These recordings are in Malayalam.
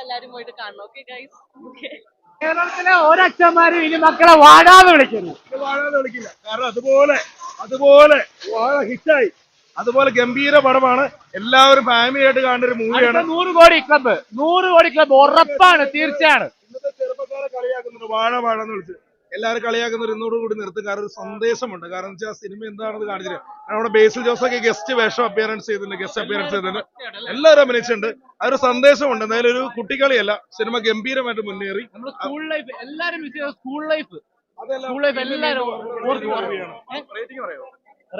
എല്ലാരും പോയിട്ട് കാണണം. Okay guys. ഓക്കെ. കേരളത്തിലെ ഒരച്ഛന്മാരും ഇനി മക്കളെ വാടാതെ വിളിക്കരുത്. വാടാതെ വിളിക്കില്ല. കാരണം അതുപോലെ ഹിറ്റായി. അതുപോലെ ഗംഭീര പടമാണ്. എല്ലാവരും ഫാമിലി ആയിട്ട് കാണേണ്ട ഒരു മൂവിയാണ്. 100 കോടി ക്ലബ്ബ് ഉറപ്പാണ്, തീർച്ചയാണ്. ഇന്നത്തെ ചെറുപ്പക്കാരെ കളിയാക്കുന്നുണ്ട് വാഴ എന്ന് വിളിച്ച്. എല്ലാവരും കളിയാക്കുന്നവർ ഇന്നോട് കൂടി നിർത്തും. കാരണം ഒരു സന്ദേശമുണ്ട്. കാരണം വെച്ചാൽ സിനിമ എന്താണെന്ന് കാണിച്ചിട്ട് നമ്മുടെ ബേസിൽ ജോസൊക്കെ ഗസ്റ്റ് അപ്പിയറൻസ് ചെയ്തിട്ടുണ്ട്. എല്ലാവരും അഭിനയിച്ചിട്ടുണ്ട്. ആ ഒരു സന്ദേശമുണ്ട്. എന്തായാലും ഒരു കുട്ടിക്കളിയല്ല, സിനിമ ഗംഭീരമായിട്ട് മുന്നേറി. സ്കൂൾ ലൈഫ് എല്ലാരും സ്കൂൾ ലൈഫ് എല്ലാരും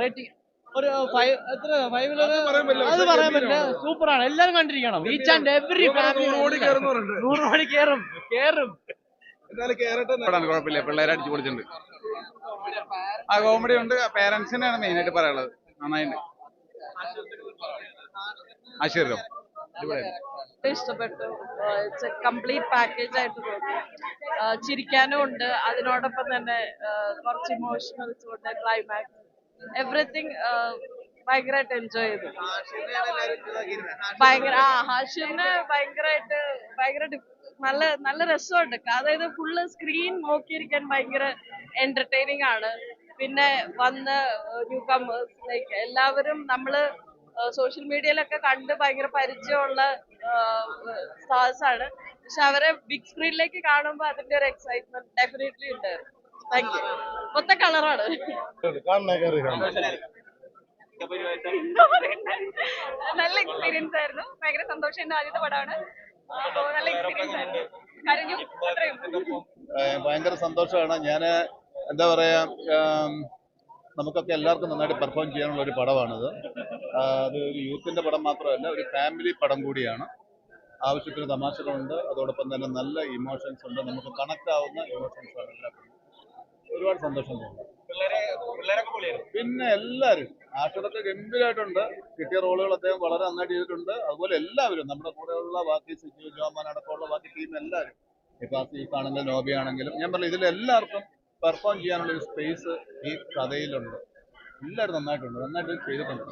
റേറ്റിംഗ് ഒരു 5 എത്ര 5 അത് പറയാൻ പറ്റില്ല. സൂപ്പറാണ്, എല്ലാരും കണ്ടിരിക്കണം. ഈച്ച് ആൻഡ് എവറി ഫാമിലി 100 കോടി കേറും. കുഴപ്പമില്ല, പിള്ളേരെ അടിച്ചു പൊളിച്ചിട്ടുണ്ട്. ആ കോമഡി ഉണ്ട്. പേരൻസിനാണ് മെയിൻ ആയിട്ട് പറയാനുള്ളത്. നന്നായിട്ടുണ്ട്. ആശീർവാദം ഇഷ്ടപ്പെട്ടു. ഇറ്റ്സ് എ കംപ്ലീറ്റ് പാക്കേജ് ആയിട്ട് തോന്നി. ചിരിക്കാനും ഉണ്ട്, അതിനോടൊപ്പം തന്നെ കുറച്ച് ഇമോഷണൽസും ഉണ്ട്. ക്ലൈമാക്സ് എവറിത്തിങ് ഭയങ്കരമായിട്ട് എൻജോയ് ചെയ്തു. ഹാഷിറിന് ഭയങ്കര നല്ല രസമുണ്ട്. അതായത് ഫുള്ള് സ്ക്രീൻ നോക്കിയിരിക്കാൻ ഭയങ്കര എന്റർടൈനിങ് ആണ്. പിന്നെ വന്ന് ന്യൂ കമേഴ്സ് ലൈക്ക് എല്ലാവരും നമ്മള് സോഷ്യൽ മീഡിയയിലൊക്കെ കണ്ട് ഭയങ്കര പരിചയമുള്ള സ്റ്റാർസ് ആണ്. പക്ഷെ അവരെ ബിഗ് സ്ക്രീനിലേക്ക് കാണുമ്പോൾ അതിന്റെ ഒരു എക്സൈറ്റ്മെന്റ് ഡെഫിനറ്റ്ലി ഉണ്ട്. Thank you. മൊത്തം കളറാണ്. നല്ല എക്സ്പീരിയൻസ് ആയിരുന്നു. ഭയങ്കര സന്തോഷം. എന്റെ ആദ്യത്തെ പടമാണ്. അപ്പോ നല്ല എക്സ്പീരിയൻസ് ആയിരുന്നു. കരഞ്ഞു. ഭയങ്കര സന്തോഷമാണ്. ഞാൻ എന്താ പറയാ, നമുക്കൊക്കെ എല്ലാവർക്കും നന്നായിട്ട് പെർഫോം ചെയ്യാനുള്ള ഒരു പടമാണിത്. അത് ഒരു യൂത്തിന്റെ പടം മാത്രമല്ല, ഒരു ഫാമിലി പടം കൂടിയാണ്. ആവശ്യത്തിന് തമാശകളുണ്ട്, അതോടൊപ്പം തന്നെ നല്ല ഇമോഷൻസ് ഉണ്ട്. നമുക്ക് കണക്ട് ആവുന്ന ഇമോഷൻസ് ആണ് എല്ലാം. ഒരുപാട് സന്തോഷം തോന്നുന്നു. പിന്നെ എല്ലാവരും ആഷറൊക്കെ ഗംഭീരമായിട്ടുണ്ട്. കിട്ടിയ റോളുകൾ അദ്ദേഹം വളരെ നന്നായിട്ട് ചെയ്തിട്ടുണ്ട്. അതുപോലെ എല്ലാവരും നമ്മുടെ കൂടെയുള്ള ബാക്കി സിജു ജോമാൻ അടക്കമുള്ള ബാക്കി ടീം എല്ലാവരും, ഇപ്പൊ ഈ കാണുന്ന നോബി ആണെങ്കിലും, ഞാൻ പറഞ്ഞു ഇതിലെല്ലാവർക്കും പെർഫോം ചെയ്യാനുള്ള ഒരു സ്പേസ് ഈ കഥയിലുണ്ട്. എല്ലാവരും നന്നായിട്ട് ചെയ്തിട്ടുണ്ട്.